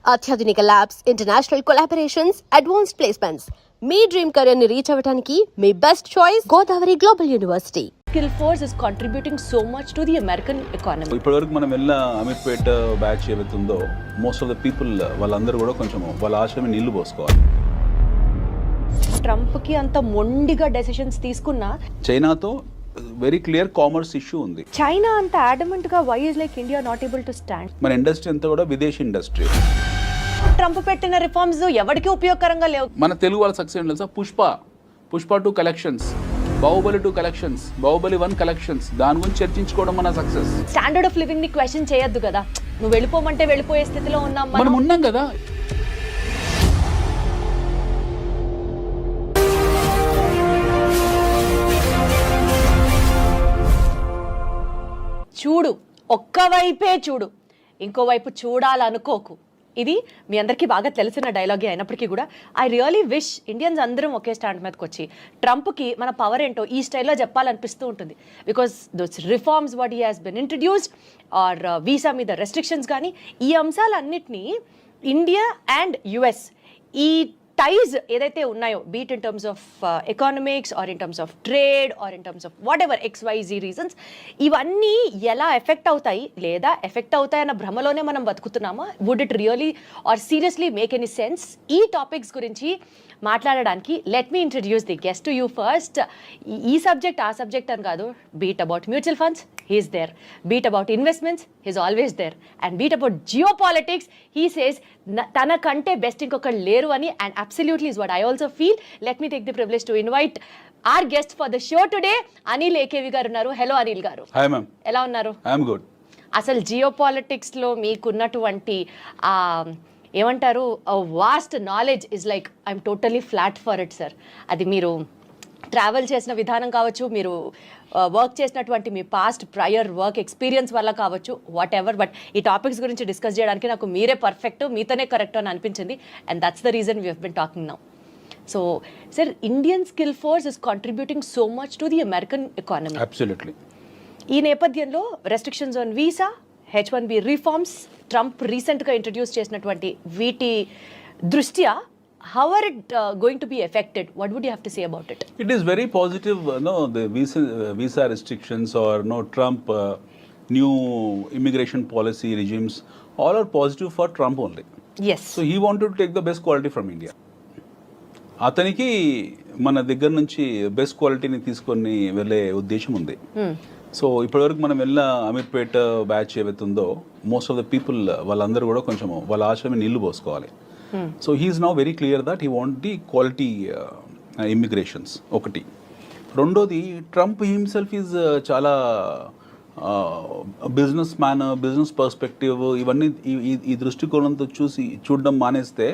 అత్యాధునిక labs, international collaborations, advanced placements. మీ dream career ని రీచ్ అవ్వడానికి మీ best choice Godavari global university. Skill Force is contributing so much to the American economy. ఇప్పటివరకు మనం వెళ్ళిన అమీర్పేట బ్యాచ్ ఏవైతుందో మోస్ట్ ఆఫ్ ద పీపుల్ వాళ్ళందరూ కూడా కొంచెం వాళ్ళ ఆశ్రమే నీళ్లు పోసుకోవాలి. ట్రంప్కి అంత మొండిగా డెసిషన్స్ తీసుకున్నా చైనాతో వెరీ క్లియర్ కామర్స్ ఇష్యూ ఉంది. చైనా అంత అడమెంట్ గా why is like India not able to stand? మన ఇండస్ట్రీ అంతా కూడా విదేశీ ఇండస్ట్రీ. ట్రంప్ పెట్టిన రిఫార్మ్స్ ఎవరికి ఉపయోగకరంగా లేవు. మన తెలుగు వాళ్ళ సక్సెస్ తెలుసా? Pushpa 2 collections, Baahubali 2 collections, Baahubali 1 collections, దాని గురించి చర్చించుకోవడం మన సక్సెస్. స్టాండర్డ్ ఆఫ్ లివింగ్ ని క్వశ్చన్ చేయొద్దు కదా. నువ్వు వెళ్ళిపోమంటే వెళ్ళిపోయే స్థితిలో మనం ఉన్నాం కదా. చూడు, ఒక్కవైపే చూడు, ఇంకోవైపు చూడాలనుకోకు. ఇది మీ అందరికీ బాగా తెలిసిన డైలాగే అయినప్పటికీ కూడా ఐ రియలీ విష్ ఇండియన్స్ అందరం ఒకే స్టాండ్ మీదకి వచ్చి ట్రంప్కి మన పవర్ ఏంటో ఈ స్టైల్లో చెప్పాలనిపిస్తూ ఉంటుంది. Because those reforms what he has been introduced are visa మీద రెస్ట్రిక్షన్స్ కానీ ఈ అంశాలన్నింటినీ ఇండియా అండ్ యుఎస్ ఈ టైజ్ ఏదైతే ఉన్నాయో be it in terms of economics or in terms of trade or in terms of whatever XYZ reasons ఇవన్నీ ఎలా effect అవుతాయి లేదా ఎఫెక్ట్ అవుతాయన్న భ్రమలోనే మనం బతుకుతున్నామా? Would it really or seriously make any sense? ఈ టాపిక్స్ గురించి మాట్లాడడానికి let me introduce the guest to you first. ఈ సబ్జెక్ట్ ఆ సబ్జెక్ట్ అని కాదు. Be it about mutual funds, he's there. Be it about investments, he's always there. And beat about geo politics, he says తన కంటే best ఇంకొకళ్ళు లేరు అని. And absolutely is what I also feel. Let me take the privilege to invite our guest for the show today, Anil AKV గారు ఉన్నారు. Hello Anil garu. Hi ma'am. ఎలా ఉన్నారు? I'm good. అసలు జియో పాలిటిక్స్లో మీకున్నటువంటి ఏమంటారు vast knowledge is like I'm totally flat for it sir. అది మీరు ట్రావెల్ చేసిన విధానం కావచ్చు, మీరు వర్క్ చేసినటువంటి మీ పాస్ట్ ప్రయర్ వర్క్ ఎక్స్పీరియన్స్ వల్ల కావచ్చు, వాట్ ఎవర్. బట్ ఈ టాపిక్స్ గురించి డిస్కస్ చేయడానికి నాకు మీరే పర్ఫెక్ట్, మీతోనే కరెక్ట్ అని అనిపించింది. And that's the reason we have been talking now. So, sir, Indian skill force is contributing so much to the American economy. Absolutely. ఈ నేపథ్యంలో restrictions on visa, H1B reforms, Trump రీసెంట్గా introduce చేసినటువంటి వీటి దృష్ట్యా how are it going to be affected? What would you have to say about it? It is very positive, the visa restrictions or Trump new immigration policy regimes, all are positive for Trump only. Yes. So he wanted to take the best quality from India. అతనికి మన దగ్గర నుంచి best క్వాలిటీని తీసుకొని వెళ్ళే ఉద్దేశం ఉంది. So ఇప్పటివరకు మనం వెళ్ళిన అమీర్పేట బ్యాచ్ ఏవైతుందో మోస్ట్ ఆఫ్ ద పీపుల్ వాళ్ళందరూ కూడా కొంచెం వాళ్ళ ఆశ్రమే నీళ్లు పోసుకోవాలి. So he's now very clear that he want the quality immigrations. ఒకటి. రెండోది, ట్రంప్ హిమ్సెల్ఫ్ ఈజ్ చాలా బిజినెస్ మ్యాన్, బిజినెస్ పర్స్పెక్టివ్ ఇవన్నీ ఈ దృష్టికోణంతో చూడడం మానేస్తే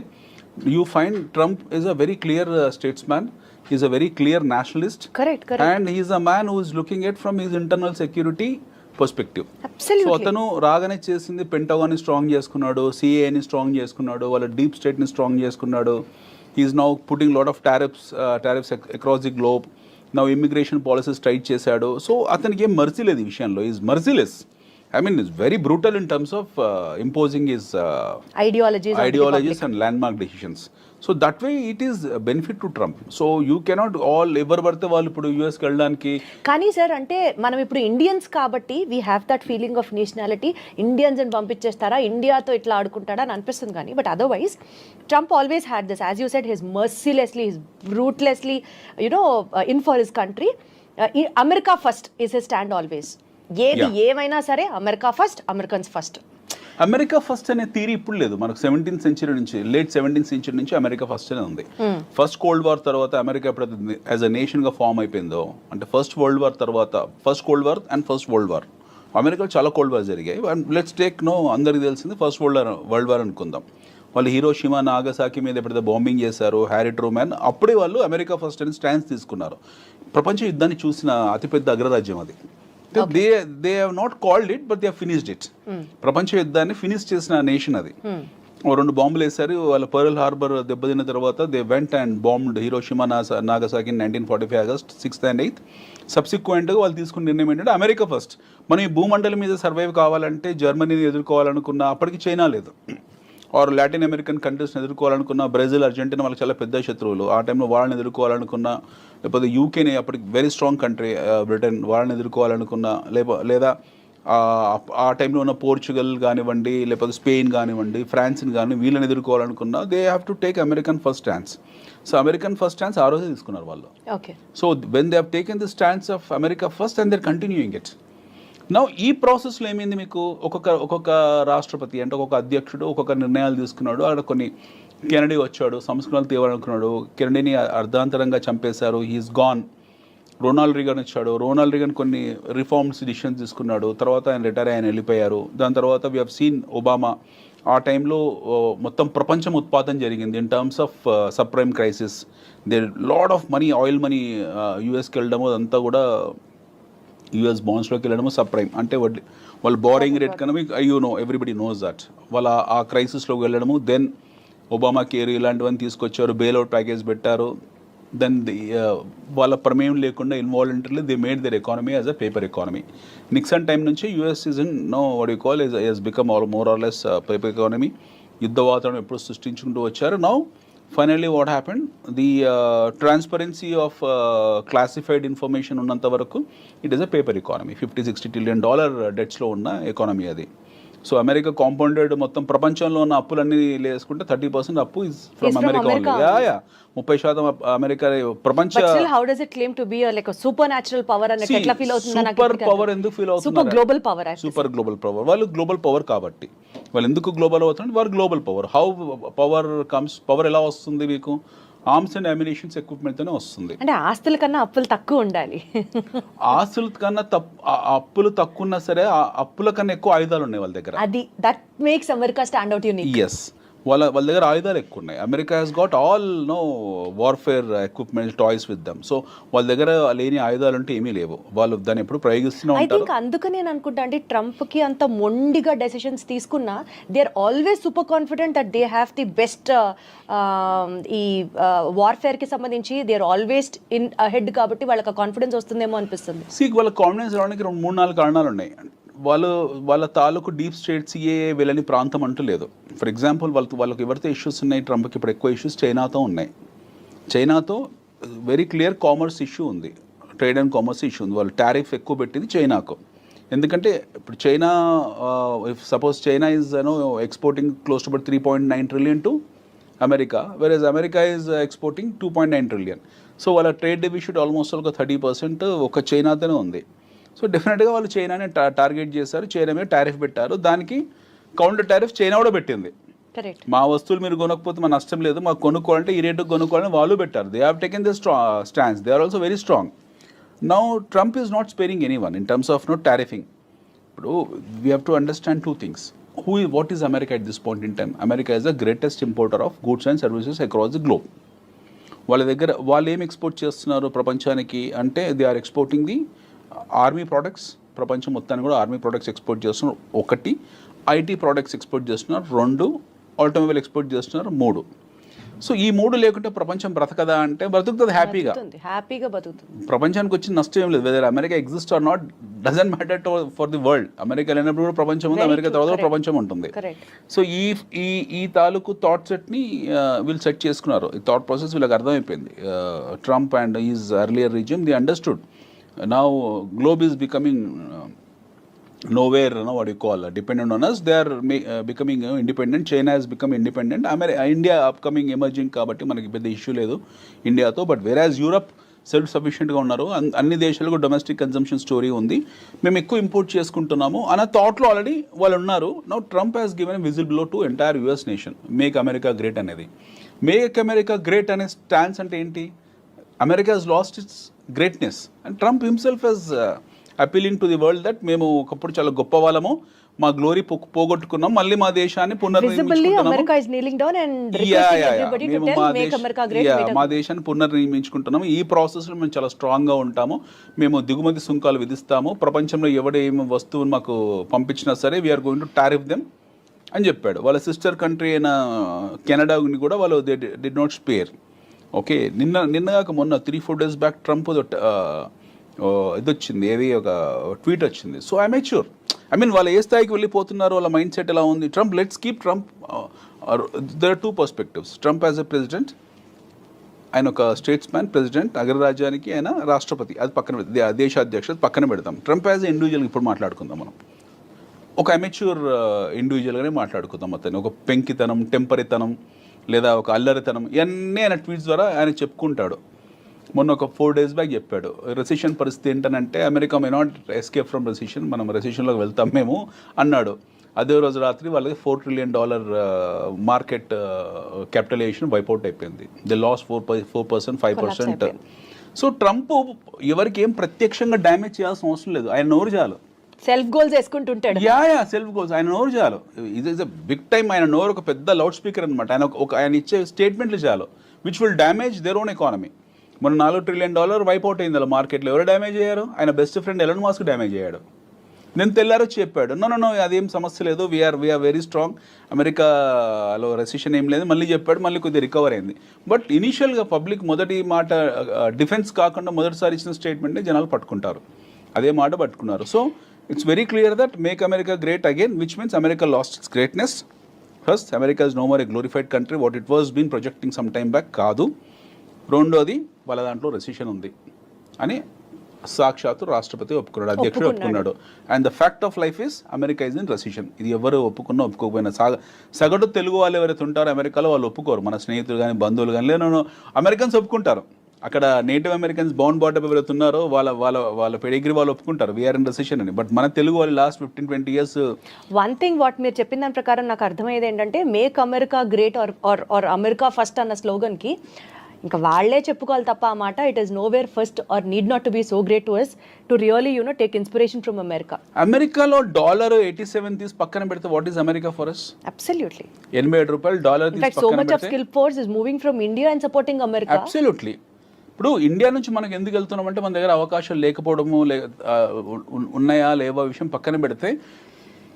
you find Trump is a very clear statesman. He is a very clear nationalist. Correct. And he is a man who is looking at from his internal security perspective. Absolutely. So atanu రాగానే చేసింది pentagon ని strong చేసుకున్నాడు, CA ని strong చేసుకున్నాడు, వాళ్ళ deep state ని strong చేసుకున్నాడు. He is now putting lot of tariffs across the globe. Now immigration policies tight చేశాడు. So అతనికి ఏం మర్సీ లేదు ఈ విషయంలో. He is merciless. I mean, it's very brutal in terms of imposing his ideologies and landmark decisions. So that way it is a benefit to Trump. So you cannot all ఎవరు పడితే వాళ్ళు ఇప్పుడు యూఎస్కి వెళ్ళడానికి. కానీ sir, అంటే మనం ఇప్పుడు Indians కాబట్టి we have that feeling of nationality. Indians అని పంపించేస్తారా, ఇండియాతో ఇట్లా ఆడుకుంటాడా అని అనిపిస్తుంది. కానీ but otherwise Trump always had this, as you said, his mercilessly, his brutelessly in for his country. America first is his stand always. ఏది ఏమైనా సరే America first, Americans first. America first అనే థియరీ ఇప్పుడు లేదు మనకు. 17th century నుంచి, late 17th century నుంచి America first అనే ఉంది. ఫస్ట్ కోల్డ్ వార్ తర్వాత అమెరికా ఎప్పుడు యాజ్ అ నేషన్ గా ఫామ్ అయిపోయిందో, అంటే ఫస్ట్ వరల్డ్ వార్ తర్వాత, first cold war and first world war, అమెరికాలో చాలా కోల్డ్ వార్ జరిగాయి. లెట్స్ టేక్ అందరికి తెలిసింది ఫస్ట్ వరల్డ్ వార్ అనుకుందాం. వాళ్ళు హీరోషిమా, నాగసాకి మీద ఎప్పుడైతే బాంబింగ్ చేశారు, హ్యారీ ట్రూమాన్, అప్పుడే వాళ్ళు అమెరికా ఫస్ట్ అని స్టాండ్స్ తీసుకున్నారు. ప్రపంచ యుద్ధాన్ని చూసిన అతిపెద్ద అగ్రరాజ్యం అది. They have not called it, but they have finished it. ప్రపంచ యుద్ధాన్ని ఫినిష్ చేసిన నేషన్ అది. 2 బాంబులు వేశారు. వాళ్ళ పర్ల్ హార్బర్ దెబ్బతిన్న తర్వాత they went and bombed Hiroshima, Nagasaki 1945 August 6th and 8th. సబ్సిక్వెంట్గా వాళ్ళు తీసుకున్న నిర్ణయం ఏంటంటే అమెరికా ఫస్ట్. మనం ఈ భూమండలం మీద సర్వైవ్ కావాలంటే, జర్మనీని ఎదుర్కోవాలనుకున్న అప్పటికి చైనా లేదు. ఆర్ లాటిన్ అమెరికన్ కంట్రీస్ని ఎదుర్కోవాలనుకున్న బ్రెజిల్, అర్జెంటీనా వాళ్ళకి చాలా పెద్ద శత్రువులు. ఆ టైంలో వాళ్ళని ఎదుర్కోవాలనుకున్న, లేకపోతే యూకేని అప్పటికి వెరీ స్ట్రాంగ్ కంట్రీ బ్రిటన్, వాళ్ళని ఎదుర్కోవాలనుకున్న, లేదా ఆ టైంలో ఉన్న పోర్చుగల్ కానివ్వండి, లేకపోతే స్పెయిన్ కానివ్వండి, ఫ్రాన్స్ని కానీ వీళ్ళని ఎదుర్కోవాలనుకున్నా they have to take American first stance. So American first stance ఆ రోజే తీసుకున్నారు వాళ్ళు. Okay. So when they have taken the stance of America first and they're continuing it. Now ఈ ప్రాసెస్లో ఏమైంది, మీకు ఒక్కొక్క రాష్ట్రపతి అంటే ఒక్కొక్క అధ్యక్షుడు ఒక్కొక్క నిర్ణయాలు తీసుకున్నాడు. అక్కడ కొన్ని కెనడీ వచ్చాడు, సంస్కరణలు తీయాలనుకున్నాడు, కెనడీని అర్ధాంతరంగా చంపేశారు, హీఈస్ గాన్. రొనాల్డ్ రీగన్ వచ్చాడు, రొనాల్డ్ రీగన్ కొన్ని రిఫార్మ్స్ డిసిషన్స్ తీసుకున్నాడు, తర్వాత ఆయన రిటైర్ ఆయన వెళ్ళిపోయారు. దాని తర్వాత వీ హ్యావ్ సీన్ ఒబామా. ఆ టైంలో మొత్తం ప్రపంచం ఉత్పాదన జరిగింది in terms of subprime crisis. They load of money, oil money యూఎస్కి వెళ్ళడము, అదంతా కూడా యూఎస్ బాండ్స్లోకి వెళ్ళడము సబ్ప్రైమ్ అంటే వాళ్ళు బారింగ్ రేట్ కన్నా మీకు ఎవ్రీబడి నోస్ దట్. వాళ్ళ ఆ క్రైసిస్లోకి వెళ్ళడము. దెన్ ఒబామా కేర్ ఇలాంటివన్నీ తీసుకొచ్చారు, బెయిల్అవుట్ ప్యాకేజ్ పెట్టారు. దెన్ వాళ్ళ ప్రమేయం లేకుండా involuntarily they made their economy as a paper economy. Nixon time నుంచి US is in what you call is become more or less paper economy. యుద్ధ వాతావరణం ఎప్పుడు సృష్టించుకుంటూ వచ్చారు. Now finally what happened, the transparency of classified information ఉన్నంత వరకు it is a paper economy. $50-60 trillion డెట్స్లో ఉన్న ఎకానమీ అది. సో అమెరికా కాంపౌండెడ్ మొత్తం ప్రపంచంలో ఉన్న అప్పులన్నీ లేసుకుంటే 30% అప్పు is from America only. 30% America ప్రపంచ. How does it claim to be like super natural power అని ఎట్లా ఫీల్ అవుతుంది? సూపర్ పవర్ ఎందుకు ఫీల్ అవుతుంది? Super global power. Super global power. వాళ్ళు గ్లోబల్ పవర్ కాబట్టి వాళ్ళు ఎందుకు గ్లోబల్ అవుతున్నారు? వారు global power. How power comes? Power ఎలా వస్తుంది మీకు? ఆర్మ్స్ అండ్ అమ్యునిషన్స్ ఎక్విప్మెంట్తోనే వస్తుంది. అంటే ఆస్తుల కన్నా అప్పులు తక్కువ ఉండాలి. ఆస్తుల కన్నా అప్పులు తక్కువ ఉన్నా సరే అప్పుల కన్నా ఎక్కువ ఆయుధాలు ఉన్నాయి వాళ్ళ దగ్గర. అది that makes America stand out unique. Yes, వాళ్ళ దగ్గర ఆయుధాలు ఎక్కువ ఉన్నాయి. America has got all warfare equipment toys with them. So వాళ్ళ దగ్గర లేని ఆయుధాలు అంటే ఏమీ లేవు. వాళ్ళు దాన్ని ఎప్పుడు ప్రయోగిస్తూనే ఉంటారు. ఐ థింక్ అందుకని నేను అనుకుంటా అంటే ట్రంప్కి అంత మొండిగా డెసిషన్స్ తీసుకున్నా they are always super confident that they have the best ఈ వార్ఫేర్కి సంబంధించి they are always in ahead కాబట్టి వాళ్ళకి కాన్ఫిడెన్స్ వస్తుందేమో అనిపిస్తుంది. వాళ్ళ కాన్ఫిడెన్స్ రావడానికి 3-4 కారణాలు ఉన్నాయి. వాళ్ళ తాలూకు డీప్ స్టేట్ సిఏఏ వెళ్ళని ప్రాంతం అంటూ లేదు. ఫర్ ఎగ్జాంపుల్ వాళ్ళకి ఎవరితో ఇష్యూస్ ఉన్నాయి ట్రంప్కి? ఇప్పుడు ఎక్కువ ఇష్యూస్ చైనాతో ఉన్నాయి. చైనాతో వెరీ క్లియర్ కామర్స్ ఇష్యూ ఉంది, ట్రేడ్ అండ్ కామర్స్ ఇష్యూ ఉంది. వాళ్ళు టారిఫ్ ఎక్కువ పెట్టింది చైనాకు. ఎందుకంటే ఇప్పుడు China if suppose China is exporting close to 3.9 trillion to America, where America is exporting 2.9 trillion. So వాళ్ళ ట్రేడ్ డెఫిసిట్ ఆల్మోస్ట్ ఒక 30% ఒక చైనాతోనే ఉంది. సో డెఫినెట్గా వాళ్ళు చైనాని టార్గెట్ చేశారు, చైనా మీద టారిఫ్ పెట్టారు. దానికి కౌంటర్ టారిఫ్ చైనా కూడా పెట్టింది. మా వస్తువులు మీరు కొనకపోతే మా నష్టం లేదు, మాకు కొనుక్కోవాలంటే ఈ రేటుకు కొనుక్కోవాలని వాళ్ళు పెట్టారు. They have taken the stands. They are also very strong. Now Trump is not sparing any one in terms of tariffing. ఇప్పుడు we have to understand 2 things. What is America at this point in time? America is the greatest importer of goods and services across the globe. వాళ్ళు ఏం export చేస్తున్నారు ప్రపంచానికి అంటే they are exporting the army products. ప్రపంచం మొత్తాన్ని కూడా army products export చేస్తున్నారు. 1 IT products export చేస్తున్నారు. 2 ఆటోమొబైల్ ఎక్స్పోర్ట్ చేస్తున్నారు. 3 సో ఈ 3 లేకుంటే ప్రపంచం బ్రతకదా అంటే బ్రతుకుతుంది, హ్యాపీగా బతుకుతుంది. ప్రపంచానికి వచ్చిన నష్టం ఏం లేదు. Whether America exist or not doesn't matter for the world. America లేనప్పుడు కూడా ప్రపంచం ఉంది, అమెరికా తర్వాత ప్రపంచం ఉంటుంది. సో ఈ తాలూకు థాట్ సెట్ని వీళ్ళు సెట్ చేసుకున్నారు. ఈ థాట్ ప్రాసెస్ వీళ్ళకి అర్థమైపోయింది. Trump and is earlier regime the understood. Now globe is becoming nowhere, what you call dependent on us. They are becoming independent. China has become independent. India upcoming emerging కాబట్టి మనకి పెద్ద issue లేదు ఇండియాతో. But whereas Europe self సఫిషియెంట్గా ఉన్నారు. అన్ని దేశాలకు domestic consumption story ఉంది, మేము ఎక్కువ ఇంపోర్ట్ చేసుకుంటున్నాము అన్న థాట్లో ఆల్రెడీ వాళ్ళు ఉన్నారు. Now Trump has given whistle blow to entire US nation. Make America great అనేది. మేక్ అమెరికా గ్రేట్ అనే స్టాన్స్ అంటే ఏంటి? America has lost its greatness and Trump himself is appealing to the world that మేము ఒకప్పుడు చాలా గొప్ప వాళ్ళము, మా గ్లోరీ పోగొట్టుకున్నాం, మళ్ళీ మా దేశాన్ని మా దేశాన్ని పునర్నిర్మించుకుంటున్నాము. ఈ ప్రాసెస్లో మేము చాలా స్ట్రాంగ్గా ఉంటాము, మేము దిగుమతి సుంకాలు విధిస్తాము, ప్రపంచంలో ఎవడే ఏమి వస్తువుని మాకు పంపించినా సరే we're going to tariff them అని చెప్పాడు. వాళ్ళ సిస్టర్ కంట్రీ అయిన కెనడాని కూడా వాళ్ళు they did not spare. Okay, నిన్న కాక మొన్న 3-4 days బ్యాక్ ట్రంప్ ఇది వచ్చింది, ఏది ఒక ట్వీట్ వచ్చింది. So immature. I mean వాళ్ళు ఏ స్థాయికి వెళ్ళిపోతున్నారు, వాళ్ళ మైండ్ సెట్ ఎలా ఉంది. Trump, let's keep Trump. There are 2 perspectives. Trump as a president, ఆయన ఒక స్టేట్స్ మ్యాన్, ప్రెసిడెంట్, అగ్రరాజ్యానికి ఆయన రాష్ట్రపతి, అది పక్కన దేశాధ్యక్షుడు పక్కన పెడతాం. ట్రంప్ యాజ్ ఎ ఇండివిజువల్ ఇప్పుడు మాట్లాడుకుందాం మనం. ఒక అమెచ్యూర్ ఇండివిజువల్గానే మాట్లాడుకుందాం. అతను ఒక పెంకితనం, టెంపరితనం లేదా ఒక అల్లరితనం ఇవన్నీ ఆయన ట్వీట్స్ ద్వారా ఆయన చెప్పుకుంటాడు. మొన్న ఒక 4 days బ్యాక్ చెప్పాడు, రెసిషన్ పరిస్థితి ఏంటనంటే America may not escape from recession, మనం రెసిషన్లోకి వెళ్తాం మేము అన్నాడు. అదే రోజు రాత్రి వాళ్ళకి $4 trillion మార్కెట్ క్యాపిటలైజేషన్ వైపౌట్ అయిపోయింది. The loss 4%, 5%. సో ట్రంప్ ఎవరికి ఏం ప్రత్యక్షంగా డ్యామేజ్ చేయాల్సిన అవసరం లేదు, ఆయన నోరు చాలు. సెల్ఫ్ గోల్స్ వేసుకుంటుంటాడు. యా సెల్ఫ్ గోల్స్, ఆయన నోరు చాలు. ఇది ఇస్ అ బిగ్ టైమ్. ఆయన నోరు ఒక పెద్ద లౌడ్ స్పీకర్ అనమాట. ఆయన ఇచ్చే స్టేట్మెంట్లు చాలు, which will damage their own economy. మన $4 trillion వైపౌట్ అయింది అలా మార్కెట్లో. ఎవరు డ్యామేజ్ అయ్యారు? ఆయన best friend Elon Musk damage అయ్యాడు. నేను తెల్లారో చెప్పాడు, నో అదేం సమస్య లేదు, వీఆర్ వెరీ స్ట్రాంగ్, అమెరికాలో రెసిషన్ ఏం లేదు. మళ్ళీ చెప్పాడు, మళ్ళీ కొద్దిగా రికవర్ అయింది. బట్ ఇనీషియల్గా పబ్లిక్ మొదటి మాట డిఫెన్స్ కాకుండా మొదటిసారి ఇచ్చిన స్టేట్మెంట్ని జనాలు పట్టుకుంటారు, అదే మాట పట్టుకున్నారు. So it's very clear that make America great again, which means America lost its greatness. First, America is no more a glorified country what it was been projecting some time back కాదు. రెండోది, వాళ్ళ దాంట్లో recession ఉంది అని సాక్షాత్తు రాష్ట్రపతి ఒప్పుకున్నాడు, అధ్యక్షుడు ఒప్పుకున్నాడు. And the fact of life is America is in recession. ఇది ఎవరు ఒప్పుకున్నా ఒప్పుకోకపోయినా సగటు తెలుగు వాళ్ళు ఎవరైతే ఉంటారో అమెరికాలో వాళ్ళు ఒప్పుకోరు. మన స్నేహితులు కానీ బంధువులు కానీ లేదు, అమెరికన్స్ ఒప్పుకుంటారు. అక్కడ నేటివ్ అమెరికన్స్ బౌండ్ బాటప్ ఎవరైతే ఉన్నారో వాళ్ళ పెడిగ్రీ వాళ్ళు ఒప్పుకుంటారు వీఆర్ ఇన్ రెసిషన్ అని. బట్ మన తెలుగు వాళ్ళు last 15-20 years. One thing what మీరు చెప్పిన దాని ప్రకారం నాకు అర్థమయ్యేది ఏంటంటే, make America great or America first అన్న స్లోగన్కి ఇంకా వాళ్ళే చెప్పుకోవాలి తప్ప ఆ మాట, it is nowhere first or need not to be so great to us to really take inspiration from America. అమెరికాలో $87 తీసి పక్కన పెడితే what is America for us? Absolutely. $87 తీసి so much of skill force is moving from India and supporting America. Absolutely. ఇప్పుడు India నుంచి మనకు ఎందుకు వెళ్తున్నామంటే మన దగ్గర అవకాశాలు లేకపోవడము, ఉన్నాయా లేవా విషయం పక్కన పెడితే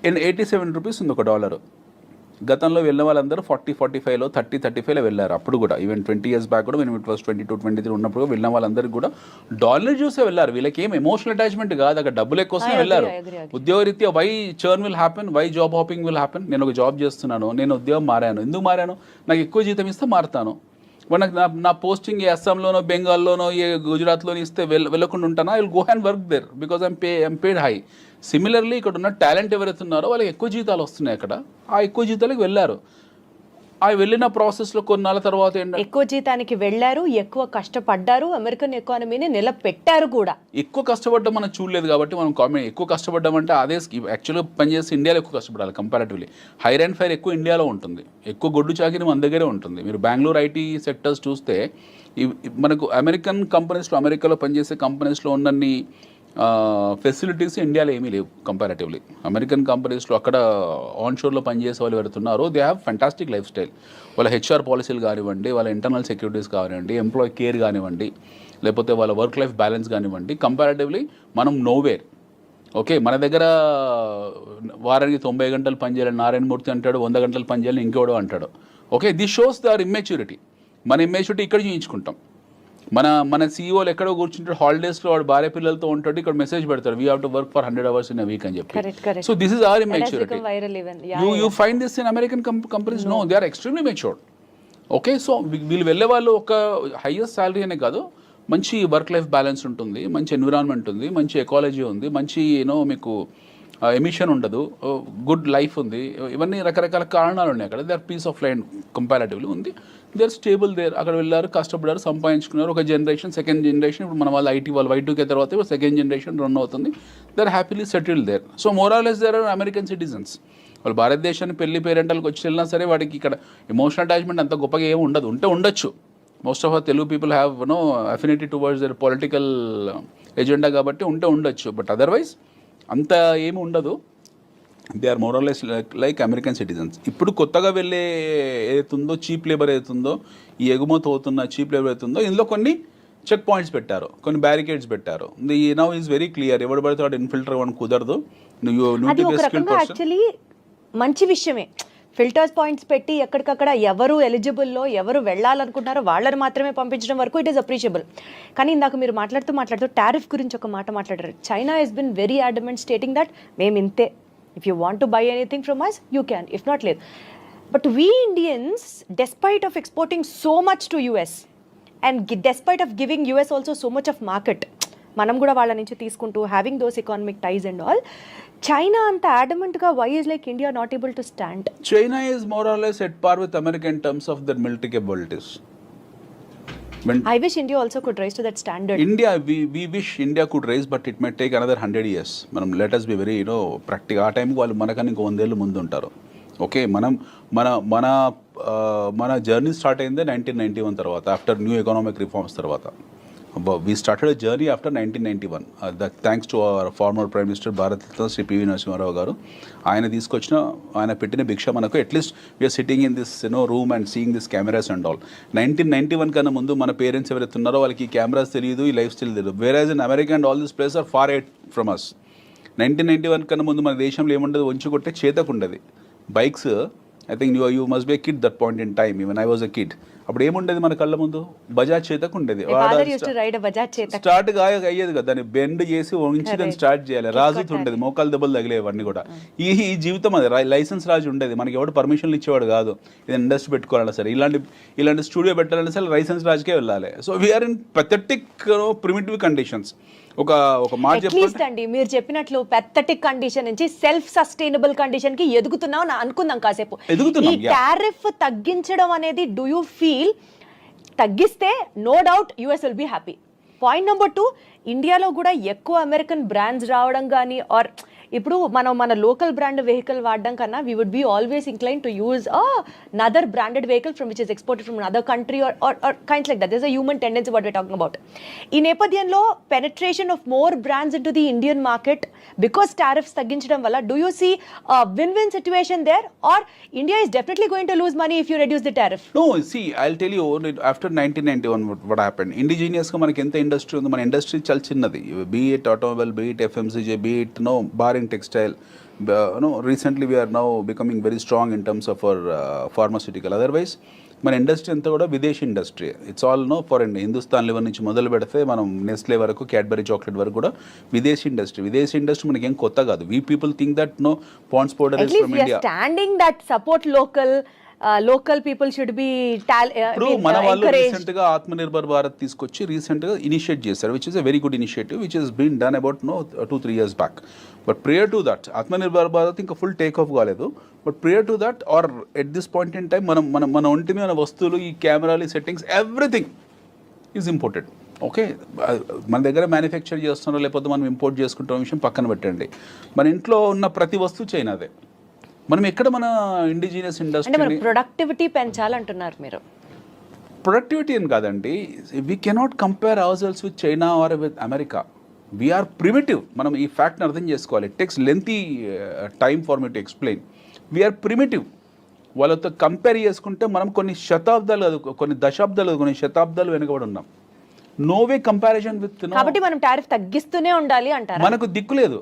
$87 ఉంది ఒక డాలర్. గతంలో వెళ్ళిన వాళ్ళందరూ 40-45లో 30-35లో వెళ్ళారు. అప్పుడు కూడా ఈవెన్ 20 years బ్యాక్ కూడా మేము ఇట్ వాస్ 22-23 ఉన్నప్పుడు వెళ్ళిన వాళ్ళందరికీ కూడా డాలర్ చూసే వెళ్ళారు. వీళ్ళకి ఏం ఎమోషనల్ అటాచ్మెంట్ కాదు, అక్కడ డబ్బులు ఎక్కువనే వెళ్ళారు. ఉద్యోగరీత్యా why churn will happen, why job hopping will happen. నేను ఒక జాబ్ చేస్తున్నాను, నేను ఉద్యోగం మారాను, ఎందుకు మారాను? నాకు ఎక్కువ జీతం ఇస్తే మారుతాను. నాకు నా పోస్టింగ్ ఏ అస్సాంలోనో బెంగాల్లోనో ఏ గుజరాత్లోనో ఇస్తే వెళ్ళకుండా ఉంటానా? I will go and work there because I'm paid high. Similarly ఇక్కడ ఉన్న టాలెంట్ ఎవరైతే ఉన్నారో వాళ్ళకి ఎక్కువ జీతాలు వస్తున్నాయి అక్కడ, ఆ ఎక్కువ జీతాలకు వెళ్ళారు. ఆ వెళ్ళిన ప్రాసెస్లో కొన్నాళ్ళ తర్వాత ఏంటంటే ఎక్కువ జీతానికి వెళ్ళారు, ఎక్కువ కష్టపడ్డారు, అమెరికన్ ఎకానమీని నిలబెట్టారు కూడా. ఎక్కువ కష్టపడ్డం మనం చూడలేదు కాబట్టి మనం కామెంట్. ఎక్కువ కష్టపడ్డామంటే అదే యాక్చువల్గా పనిచేసి ఇండియాలో ఎక్కువ కష్టపడాలి కంపారిటివ్లీ. హైర్ అండ్ ఫైర్ ఎక్కువ ఇండియాలో ఉంటుంది, ఎక్కువ గొడ్డు చాకిరి మన దగ్గరే ఉంటుంది. మీరు బెంగళూరు ఐటీ సెక్టర్స్ చూస్తే మనకు అమెరికన్ కంపెనీస్లో, అమెరికాలో పనిచేసే కంపెనీస్లో ఉన్నన్ని ఫెసిలిటీస్ ఇండియాలో ఏమీ లేవు కంపారిటివ్లీ. అమెరికన్ కంపెనీస్లో అక్కడ ఆన్షోర్లో పనిచేసే వాళ్ళు పెడుతున్నారు, they have fantastic life style. వాళ్ళ హెచ్ఆర్ పాలసీలు కానివ్వండి, వాళ్ళ ఇంటర్నల్ సెక్యూరిటీస్ కానివ్వండి, ఎంప్లాయీ కేర్ కానివ్వండి, లేకపోతే వాళ్ళ వర్క్ లైఫ్ బ్యాలెన్స్ కానివ్వండి, కంపారిటివ్లీ మనం నోవేర్. ఓకే, మన దగ్గర వారానికి 90 గంటలు పనిచేయాలని నారాయణమూర్తి అంటాడు, 100 గంటలు పనిచేయాలని ఇంకోడో అంటాడు. Okay, this shows their immaturity. మన ఇమ్మెచ్యూరిటీ ఇక్కడ చూయించుకుంటాం. మన సీఈఓలు ఎక్కడో కూర్చుంటాడు, హాలిడేస్లో వాడు భార్య పిల్లలతో ఉంటాడు, ఇక్కడ మెసేజ్ పెడతారు we have to work for 100 hours in a week అని చెప్పి. So this is our immaturity. You find this in American companies? No, they are extremely matured. Okay, so వీళ్ళు వెళ్ళే వాళ్ళు ఒక హైయెస్ట్ శాలరీ అనే కాదు, మంచి వర్క్ లైఫ్ బ్యాలెన్స్ ఉంటుంది, మంచి ఎన్విరాన్మెంట్ ఉంది, మంచి ఎకాలజీ ఉంది, మంచి మీకు ఎమిషన్ ఉండదు, గుడ్ లైఫ్ ఉంది. ఇవన్నీ రకరకాల కారణాలు ఉన్నాయి అక్కడ. They are peace of mind comparatively ఉంది. They are stable there. అక్కడ వెళ్ళారు, కష్టపడ్డారు, సంపాదించుకున్నారు. ఒక జనరేషన్, సెకండ్ జనరేషన్, ఇప్పుడు మన వాళ్ళు ఐటీ వాళ్ళు Y2K తర్వాత సెకండ్ జనరేషన్ రన్ అవుతుంది. They are happily settled there. So more or less there are American citizens. వాళ్ళు భారతదేశాన్ని పెళ్లి పేరెంటల్కి వచ్చి వెళ్ళినా సరే వాడికి ఇక్కడ ఎమోషనల్ అటాచ్మెంట్ అంత గొప్పగా ఏమి ఉండదు. ఉండొచ్చు. Most of our Telugu people have affinity towards their political agenda కాబట్టి ఉండొచ్చు. బట్ అదర్వైజ్ అంత ఏమి ఉండదు. They are more or less like American citizens. ఇప్పుడు కొత్తగా వెళ్ళే ఏదైతుందో చీప్ లేబర్ ఏదైతుందో, ఈ ఎగుమతి అవుతున్న చీప్ లేబర్ ఏదైతుందో, ఇందులో కొన్ని చెక్ పాయింట్స్ పెట్టారు, కొన్ని బ్యారికేడ్స్ పెట్టారు. The now is very clear. ఎవడు పడితే వాడు ఇన్ఫిల్టర్ అవ్వడం కుదరదు. యాక్చువల్లీ మంచి విషయమే. ఫిల్టర్స్ పాయింట్స్ పెట్టి ఎక్కడికక్కడ ఎవరు ఎలిజిబుల్లో ఎవరు వెళ్ళాలనుకుంటున్నారో వాళ్ళని మాత్రమే పంపించడం వరకు ఇట్ ఈస్ అప్రిషియబుల్. కానీ ఇందాక మీరు మాట్లాడుతూ టారిఫ్ గురించి ఒక మాట మాట్లాడారు. China has been very adamant stating that మేము ఇంతే, if you want to buy anything from us you can, if not లేదు. But we Indians despite of exporting so much to US and despite of giving US also so much of market, మనం కూడా వాళ్ళ నుంచి తీసుకుంటూ having those economic ties and all, China అంత అడమెంట్గా why is like India not able to stand? China is more or less at par with America in terms of their military capabilities. I wish India also could rise to that standard. India, we wish India could rise, but it may take another 100 years. మనం let us be very practical. ఆ టైంకి వాళ్ళు మనకన్నా ఇంకో 100 ఏళ్ళు ముందు ఉంటారు. Okay, మన జర్నీ స్టార్ట్ అయిందే 1991 తర్వాత, ఆఫ్టర్ న్యూ ఎకనామిక్ రిఫార్మ్స్ తర్వాత. We started a journey after 1991. Thanks to our former Prime Minister Bharat Ratna Sri P.V. Narasimha Rao garu. ఆయన పెట్టిన భిక్ష మనకు at least we're sitting in this room and seeing this cameras and all. 1991 కన్నా ముందు మన parents ఎవరైతే ఉన్నారో వాళ్ళకి ఈ కెమెరాస్ తెలియదు, ఈ లైఫ్ స్టైల్ తెలియదు. Where in America and all this place are far away from us. 1991 కన్నా ముందు మన దేశంలో ఏముండదు, వంచి కొట్టే చేతకు ఉండదు. Bikes, I think you must be a kid that point in time, even I was a kid. అప్పుడు ఏముండేది మన కళ్ళ ముందు, బజాజ్ చేతకు ఉండేది. స్టార్ట్ అయ్యేది కదా, దాన్ని బెండ్ చేసి వంచి దాన్ని స్టార్ట్ చేయాలి. రాజుతో ఉండేది, మోకాలు దెబ్బలు తగిలేవన్నీ కూడా. ఈ జీవితం అది, లైసెన్స్ రాజు ఉండేది. మనకి ఎవడు పర్మిషన్లు ఇచ్చేవాడు కాదు. ఇది ఇండస్ట్రీ పెట్టుకోవాలన్నా సరే, ఇలాంటి స్టూడియో పెట్టాలన్నా సరే లైసెన్స్ రాజుకే వెళ్ళాలి. So we're in pathetic primitive conditions. ఒక మాట చెప్పండి, మీరు చెప్పినట్లు పెథటిక్ కండిషన్ నుంచి సెల్ఫ్ సస్టైనబుల్ కండిషన్ కి ఎదుగుతున్నాం అనుకుందాం కాసేపు. ఈ టారిఫ్ తగ్గించడం అనేది డూ యూ ఫీల్ తగ్గిస్తే no doubt US will be happy? Point number 2, ఇండియాలో కూడా ఎక్కువ అమెరికన్ బ్రాండ్స్ రావడం కానీ, ఆర్ ఇప్పుడు మన లోకల్ బ్రాండ్ వెహికల్ వాడడం కన్నా we would be always incline to use another branded vehicle from which is exported from another country or kinds like that. There's a human tendency what we're talking about. ఈ నేపథ్యంలో penetration of more brands into the Indian market because tariffs తగ్గించడం వల్ల, do you see a win-win situation there, or India is definitely going to lose money if you reduce the tariff? No, see, I'll tell you, after 1991 what happened, indigenous గా మనకి ఎంత industry ఉంది, మన industry చాలా చిన్నది. Be it automobile, be it FMCG, be it bar and textile. Recently we are now becoming very strong in terms of our pharmaceutical. Otherwise మన industry అంతా కూడా విదేశీ industry. It's all foreign. Hindustan level నుంచి మొదలు పెడితే మనం నెస్లే వరకు, Cadbury chocolate వరకు కూడా విదేశీ ఇండస్ట్రీ. విదేశీ ఇండస్ట్రీ మనకి ఏం కొత్త కాదు. We people think that Pond's powder is from India. Standing that support local people should be ఇప్పుడు మన వాళ్ళు రీసెంట్ గా ఆత్మనిర్భర్ భారత్ తీసుకొచ్చి రీసెంట్ గా ఇనిషియేట్ చేశారు, which is a very good initiative which is been done about 2-3 years back. But prior to that Atmanirbhar Bharat ఇంకా full take off కాలేదు. But prior to that or at this point in time మన ఒంటి మీద వస్తువులు, ఈ కెమెరాలు, settings, everything is imported. Okay, మన దగ్గర మ్యానుఫ్యాక్చర్ చేస్తున్నారో లేకపోతే మనం ఇంపోర్ట్ చేసుకుంటున్న విషయం పక్కన పెట్టండి. మన ఇంట్లో ఉన్న ప్రతి వస్తువు చైనాదే. మనం ఎక్కడ మన ఇండిజినియస్ ఇండస్ట్రీ ప్రొడక్టివిటీ పెంచాలంటున్నారు మీరు? ప్రొడక్టివిటీ అని కాదండి, we cannot compare our cells with China or with America. We're primitive. మనం ఈ ఫ్యాక్ట్ని అర్థం చేసుకోవాలి. It takes lengthy time for me to explain. We're primitive. వాళ్ళతో కంపేర్ చేసుకుంటే మనం కొన్ని శతాబ్దాలు కాదు, కొన్ని దశాబ్దాలు, కొన్ని శతాబ్దాలు వెనుకబడి ఉన్నాం. No way comparison with. కాబట్టి మనం టారిఫ్ తగ్గిస్తూనే ఉండాలి అంటారు. మనకు దిక్కు లేదు.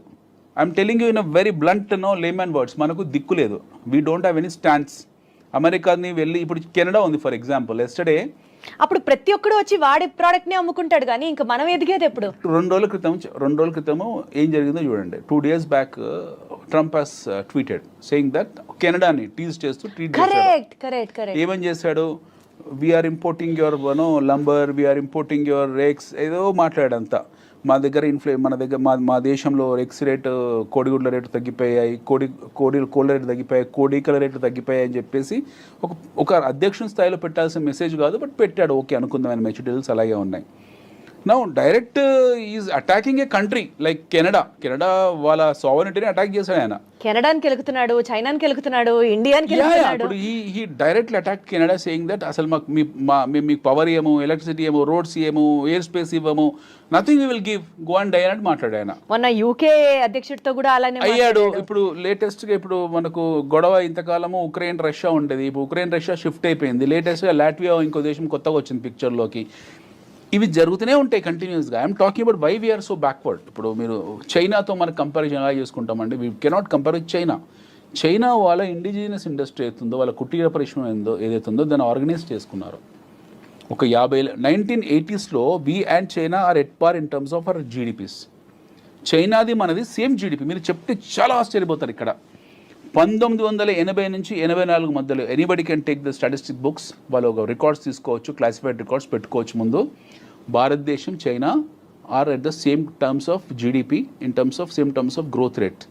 I'm telling you in a very blunt layman words, మనకు దిక్కు లేదు. We don't have any stands. అమెరికాని వెళ్ళి, ఇప్పుడు కెనడా ఉంది ఫర్ ఎగ్జాంపుల్, ఎస్టర్డే అప్పుడు ప్రతి ఒక్కడు వచ్చి వాడి ప్రోడక్ట్ ని అమ్ముకుంటాడు, కానీ ఇంకా మనం ఎదిగేది ఎప్పుడు? 2 రోజుల క్రితము ఏం జరిగిందో చూడండి. 2 days back Trump has tweeted saying that కెనడాని టీజ్ చేస్తూ ట్వీట్ చేశాడు. ఏమని చేశాడు? We're importing your lumber, we're importing your rakes, ఏదో మాట్లాడంతా. మా దగ్గర మన దగ్గర మా దేశంలో ఎక్స్ రేటు, కోడిగుడ్ల రేటు తగ్గిపోయాయి, కోళ్ళ రేటు తగ్గిపోయాయి, కోడికల రేటు తగ్గిపోయాయి అని చెప్పేసి ఒక అధ్యక్షుని స్థాయిలో పెట్టాల్సిన మెసేజ్ కాదు, బట్ పెట్టాడు. ఓకే అనుకుందాం, ఆయన మెచ్యూరిటీస్ అలాగే ఉన్నాయి. Now direct is attacking A country like Canada. వాళ్ళ సావరిటీని అటాక్ చేశాడు ఆయన. కెనడాకి వెళ్తున్నాడు, చైనాకి వెళ్తున్నాడు, ఇండియాకి వెళ్తున్నాడు. ఈ directly attack Canada saying that అసలు మీకు పవర్ ఏమో, ఎలక్ట్రిసిటీ ఏమో, రోడ్స్ ఏమో, ఎయిర్ స్పేస్ ఇవ్వము, nothing will give, go and die అని మాట్లాడాడు ఆయన. మొన్న యూకే అధ్యక్షుడితో కూడా అలానే అయ్యాడు. ఇప్పుడు లేటెస్ట్ గా ఇప్పుడు మనకు గొడవ ఇంతకాలము ఉక్రెయిన్ రష్యా ఉండేది, ఇప్పుడు ఉక్రెయిన్ రష్యా షిఫ్ట్ అయిపోయింది. లేటెస్ట్ గా లాట్వియా ఇంకో దేశం కొత్తగా వచ్చింది పిక్చర్లోకి. ఇవి జరుగుతూనే ఉంటాయి కంటిన్యూస్గా. I'm talking about why we're so backward. ఇప్పుడు మీరు చైనాతో మనకు కంపారిజన్ ఎలా చేసుకుంటామండి? We cannot compare with China. China వాళ్ళ ఇండిజినియస్ ఇండస్ట్రీ అవుతుందో వాళ్ళ కుటీర పరిశ్రమ ఏదైతుందో దాన్ని ఆర్గనైజ్ చేసుకున్నారు. ఒక 1980s we and China are at par in terms of our GDPs. చైనాది మనది సేమ్ జీడిపి. మీరు చెప్తే చాలా ఆశ్చర్యపోతారు. ఇక్కడ 1980 నుంచి 84 మధ్యలో anybody can take the statistic books, వాళ్ళు ఒక రికార్డ్స్ తీసుకోవచ్చు, క్లాసిఫైడ్ రికార్డ్స్ పెట్టుకోవచ్చు. ముందు భారతదేశం China are at the same terms of GDP in terms of same terms of growth rate.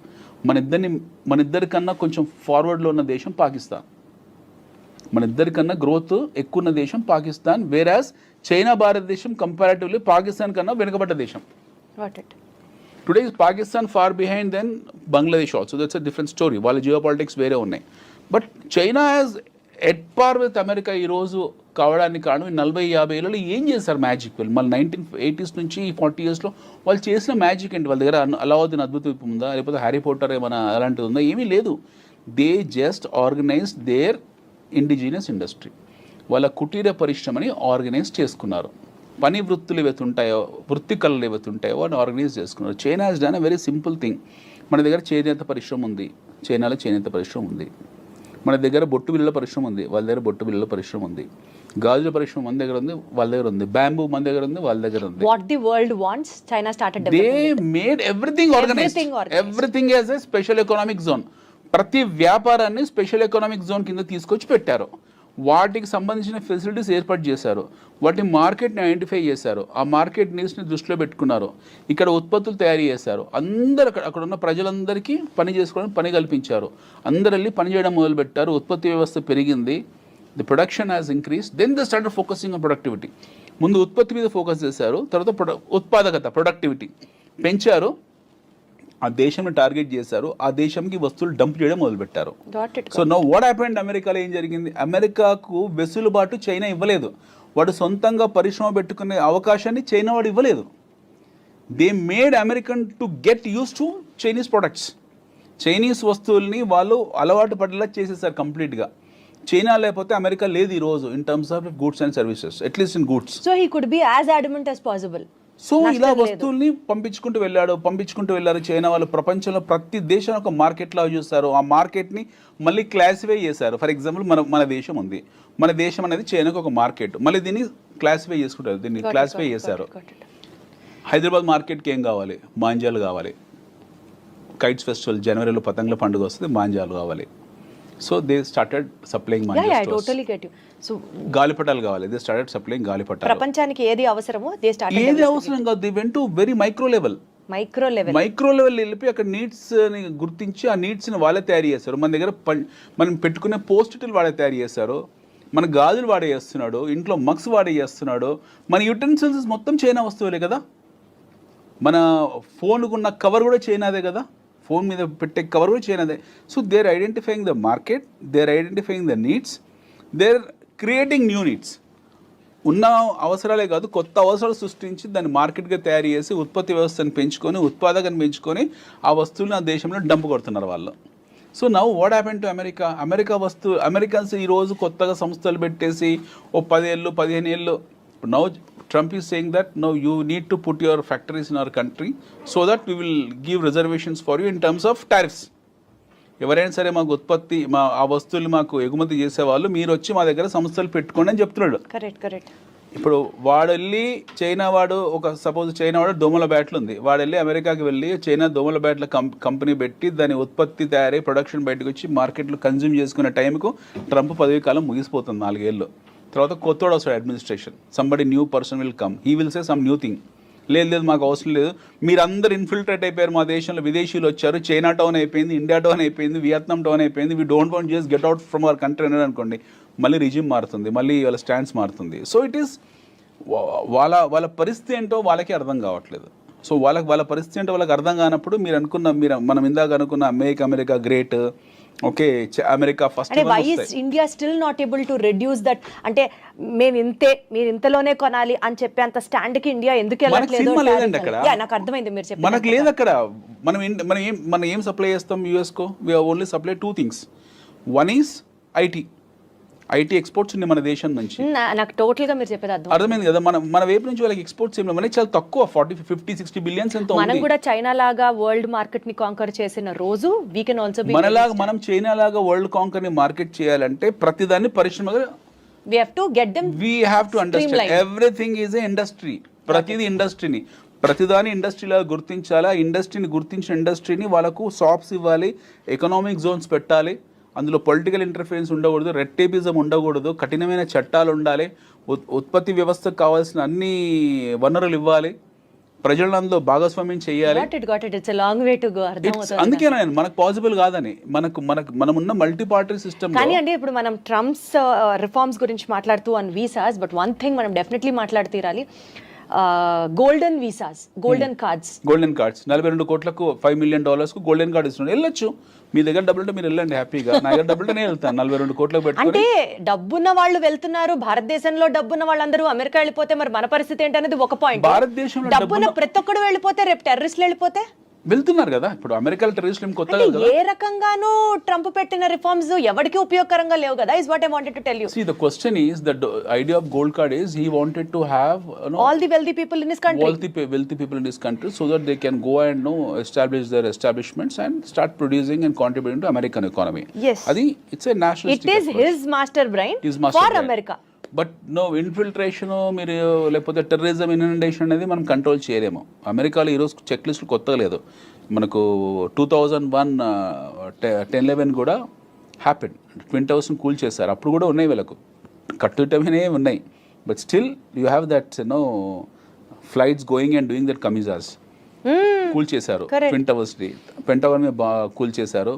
మన ఇద్దరికన్నా కొంచెం ఫార్వర్డ్లో ఉన్న దేశం పాకిస్తాన్. మన ఇద్దరికన్నా గ్రోత్ ఎక్కువ ఉన్న దేశం పాకిస్తాన్. వేరాజ్ చైనా భారతదేశం కంపారిటివ్లీ పాకిస్తాన్ కన్నా వెనుకబడ్డ దేశం. Today is Pakistan far behind then Bangladesh also. That's a different story. వాళ్ళ జియో పాలిటిక్స్ వేరే ఉన్నాయి. But China as at par with America ఈరోజు కావడానికి కారణం 40-50 ఏళ్ళలో ఏం చేశారు మ్యాజిక్. వీళ్ళు మళ్ళీ 1980s నుంచి 40 yearsలో వాళ్ళు చేసిన మ్యాజిక్ ఏంటి? వాళ్ళ దగ్గర అలావుద్దీన్ అద్భుత దీపం ఉందా, లేకపోతే హ్యారీ పోటర్ ఏమైనా అలాంటిది ఉందా? ఏమీ లేదు. They just organise their indigenous industry. వాళ్ళ కుటీర పరిశ్రమని ఆర్గనైజ్ చేసుకున్నారు. పని వృత్తులు ఏవైతే ఉంటాయో, వృత్తి కళలు ఏవైతే ఉంటాయో వాటిని ఆర్గనైజ్ చేసుకున్నారు. China has done a very simple thing. మన దగ్గర చేనేత పరిశ్రమ ఉంది, చైనాలో చేనేత పరిశ్రమ ఉంది. మన దగ్గర బొట్టు బిళ్ళల పరిశ్రమ ఉంది, వాళ్ళ దగ్గర బొట్టు బిళ్ళల పరిశ్రమ ఉంది. గాజుల పరిశ్రమ మన దగ్గర ఉంది, వాళ్ళ దగ్గర ఉంది. బ్యాంబూ మన దగ్గర ఉంది, వాళ్ళ దగ్గర ఉంది. What the world wants, China started They developing it. made everything organized. Everything as a special economic zone. ప్రతి వ్యాపారాన్ని స్పెషల్ ఎకనామిక్ జోన్ కింద తీసుకొచ్చి పెట్టారు. వాటికి సంబంధించిన ఫెసిలిటీస్ ఏర్పాటు చేశారు. వాటి మార్కెట్ని ఐడెంటిఫై చేశారు. ఆ మార్కెట్ నీడ్స్ని దృష్టిలో పెట్టుకున్నారు. ఇక్కడ ఉత్పత్తులు తయారు చేశారు. అందరు అక్కడ ఉన్న ప్రజలందరికీ పని చేసుకోవడానికి పని కల్పించారు. అందరు వెళ్ళి పని చేయడం మొదలుపెట్టారు. ఉత్పత్తి వ్యవస్థ పెరిగింది. The production has increase. Then the started focusing on productivity. ముందు ఉత్పత్తి మీద ఫోకస్ చేశారు, తర్వాత ఉత్పాదకత ప్రొడక్టివిటీ పెంచారు. ఆ దేశంని టార్గెట్ చేశారు. ఆ దేశంకి వస్తువులు డంప్ చేయడం మొదలుపెట్టారు. So know what happened? అమెరికాలో ఏం జరిగింది? అమెరికాకు వెసులుబాటు చైనా ఇవ్వలేదు. వాడు సొంతంగా పరిశ్రమ పెట్టుకునే అవకాశాన్ని చైనా వాడు ఇవ్వలేదు. They made American to get use to Chinese products. Chinese వస్తువుల్ని వాళ్ళు అలవాటు పడేలా చేసేసారు కంప్లీట్గా. చైనా లేకపోతే అమెరికా లేదు ఈరోజు in terms of goods and services, at least in goods. So he could be as adamant as possible. So ఇలా వస్తువుల్ని పంపించుకుంటూ వెళ్ళారు చైనా వాళ్ళు. ప్రపంచంలో ప్రతి దేశం ఒక మార్కెట్ లాగా చూస్తారు. ఆ మార్కెట్ని మళ్ళీ క్లాసిఫై చేశారు. ఫర్ ఎగ్జాంపుల్ మన దేశం ఉంది. మన దేశం అనేది చైనాకు ఒక మార్కెట్. మళ్ళీ దీన్ని క్లాసిఫై చేసుకుంటారు. దీన్ని క్లాసిఫై చేశారు. హైదరాబాద్ మార్కెట్కి ఏం కావాలి? మాంజాలు కావాలి. కైట్స్ ఫెస్టివల్ జనవరిలో పతంగుల పండుగ వస్తుంది, మాంజాలు కావాలి. So they started supplying manja stores. Totally get you. So గాలిపటాలు కావాలి. దే స్టార్టెడ్ సప్లైయింగ్ గాలిపటాలు. ప్రపంచానికి ఏది అవసరమో దే స్టార్టెడ్. ఏది అవసరం కాదు, they went to very micro level వెళ్ళిపోయి అక్కడ నీడ్స్ని గుర్తించి ఆ నీడ్స్ని వాళ్ళే తయారు చేస్తారు. మన దగ్గర మనం పెట్టుకునే పోస్టులు వాడే తయారు చేస్తారు. మన గాజులు వాడే చేస్తున్నాడు, ఇంట్లో మగ్స్ వాడే చేస్తున్నాడు. మన యుటెన్సిల్స్ మొత్తం చైనా వస్తువులే కదా. మన ఫోన్కున్న కవర్ కూడా చైనాదే కదా. ఫోన్ మీద పెట్టే కవర్ కూడా చైనాదే. So they are identifying the market, they are identifying the needs, they are creating new needs. ఉన్న అవసరాలే కాదు, కొత్త అవసరాలు సృష్టించి దాన్ని మార్కెట్గా తయారు చేసి ఉత్పత్తి వ్యవస్థను పెంచుకొని, ఉత్పాదకను పెంచుకొని ఆ వస్తువులను ఆ దేశంలో డంప్ కొడుతున్నారు వాళ్ళు. So now what happen to Americans ఈరోజు కొత్తగా సంస్థలు పెట్టేసి 10 ఏళ్ళు 15 ఏళ్ళు. Now Trump is saying that no, you need to put your factories in our country so that we will give reservations for you in terms of tariffs. ఎవరైనా సరే మాకు ఉత్పత్తి ఆ వస్తువులు మాకు ఎగుమతి చేసేవాళ్ళు మీరు వచ్చి మా దగ్గర సంస్థలు పెట్టుకోండి అని చెప్తున్నాడు. కరెక్ట్. ఇప్పుడు వాడు వెళ్ళి చైనా వాడు సపోజ్ చైనా వాడు దోమల బ్యాట్లు ఉంది. వాడు వెళ్ళి అమెరికాకి వెళ్ళి చైనా దోమల బ్యాట్ల కంపెనీ పెట్టి దాని ఉత్పత్తి తయారై ప్రొడక్షన్ బయటకు వచ్చి మార్కెట్లో కన్జ్యూమ్ చేసుకునే టైంకు ట్రంప్ పదవీ కాలం ముగిసిపోతుంది 4 ఏళ్ళు. తర్వాత కొత్తోడు వస్తాడు administration. Somebody new person will come, he will say some new thing. లేదు మాకు అవసరం లేదు, మీరందరూ ఇన్ఫిల్ట్రేట్ అయిపోయారు మా దేశంలో, విదేశీయులు వచ్చారు, చైనా టౌన్ అయిపోయింది, ఇండియా టౌన్ అయిపోయింది, వియత్నాం టౌన్ అయిపోయింది, we don't want just get out from our country అనేది అనుకోండి, మళ్ళీ రిజిమ్ మారుతుంది, మళ్ళీ వాళ్ళ స్టాండ్స్ మారుతుంది. సో ఇట్ ఈస్ వాళ్ళ పరిస్థితి ఏంటో వాళ్ళకి అర్థం కావట్లేదు. సో వాళ్ళ పరిస్థితి ఏంటో వాళ్ళకి అర్థం కానప్పుడు మనం ఇందాక అనుకున్న make America great, okay America first. అంటే why is India still not able to reduce that? అంటే మీరు ఇంతలోనే కొనాలి అని చెప్పే అంత స్టాండ్ కి ఇండియా ఎందుకు వెళ్ళట్లేదు? నాకు అర్థమైంది మీరు చెప్పి. మనకు లేదు అక్కడ. మనం ఏం సప్లై చేస్తాం యూఎస్ కో? We only supply 2 things. One is IT. IT exports ఉన్నాయి మన దేశం నుంచి. నాకు టోటల్ గా మీరు చెప్పేది అర్థమైంది కదా, మన వైపు నుంచి వాళ్ళకి ఎక్స్పోర్ట్స్ ఏమి మనకి చాలా తక్కువ, 40-50-60 బిలియన్స్ ఎంతో మనం ఉంది. కూడా చైనా లాగా వరల్డ్ మార్కెట్ ని కాంకర్ చేసిన రోజు వీ కెన్ ఆల్సో బి మనలాగా మనం చైనా లాగా వరల్డ్ కాంకర్ ని మార్కెట్ చేయాలంటే ప్రతిదాన్ని పరిశ్రమగా we have to get them we have to understand streamlined. everything is a industry. ప్రతిదీ ఇండస్ట్రీని, ప్రతిదాని ఇండస్ట్రీలా గుర్తించాలా, ఇండస్ట్రీని గుర్తించిన ఇండస్ట్రీని వాళ్ళకు షాప్స్ ఇవ్వాలి, ఎకనామిక్ జోన్స్ పెట్టాలి, అందులో పొలిటికల్ ఇంటర్ఫరెన్స్ ఉండకూడదు, రెడ్ టేపిజం ఉండకూడదు, కఠినమైన చట్టాలు ఉండాలి, ఉత్పత్తి వ్యవస్థకు కావాల్సిన అన్ని వనరులు ఇవ్వాలి, ప్రజలను అందులో భాగస్వామ్యం చేయాలి. got it it's a long way to go. అందుకే నేను మనకు పాసిబుల్ కాదని, మనమున్న మల్టీ పార్టీ సిస్టమ్. కానీ అండి ఇప్పుడు మనం ట్రంప్స్ రిఫార్మ్స్ గురించి మాట్లాడుతూ on visas, but one thing మనం డెఫినెట్లీ మాట్లాడుతీరాలి, గోల్డెన్ వీసాస్, గోల్డెన్ కార్డ్స్. 42 కోట్లకు $5 million గోల్డెన్ కార్డ్ ఇస్తున్నాడు. వెళ్ళొచ్చు, మీ దగ్గర డబ్బులు ఉంటే మీరు వెళ్ళండి హ్యాపీగా, నా దగ్గర డబ్బులు నేను వెళ్తాను 42 కోట్లకు పెట్టుకొని. అంటే డబ్బున్న వాళ్ళు వెళ్తున్నారు, భారతదేశంలో డబ్బున్న వాళ్ళందరూ అమెరికా వెళ్ళిపోతే మరి మన పరిస్థితి ఏంటనేది ఒక పాయింట్. భారతదేశంలో డబ్బున్న ప్రతి ఒక్కడు వెళ్ళిపోతే రేపు టెర్రరిస్టులు వెళ్ళిపోతే వెళ్తున్నారు కదా, ఇప్పుడు అమెరికాలో టెర్రరిస్టులు కొత్తగా ఏ రకంగానూ ట్రంప్ పెట్టిన రిఫార్మ్స్ ఎవరికి ఉపయోగకరంగా లేవు కదా. Is what I wanted to tell you. See, the question is, the idea of gold card is he wanted to have all the wealthy people in his country, wealthy people in this country, so that they can go and establish their establishments and start producing and contributing to American economy. Yes, adi it's a nationalistic it is approach. his master brain for America. But no infiltration, మీరు లేకపోతే terrorism infiltration అనేది మనం control చేయలేము. అమెరికాలో ఈరోజు check list కొత్తగా లేదు, మనకు 2001 10/11 కూడా హ్యాపెన్, ట్విన్ టవర్స్ని కూల్ చేశారు, అప్పుడు కూడా ఉన్నాయి వీళ్ళకు కట్టుటమే ఉన్నాయి. But still you have that flights going and doing that kamikazes కూల్ చేశారు, ట్విన్ టవర్స్ని, పెంటగన్ మీద కూల్ చేశారు.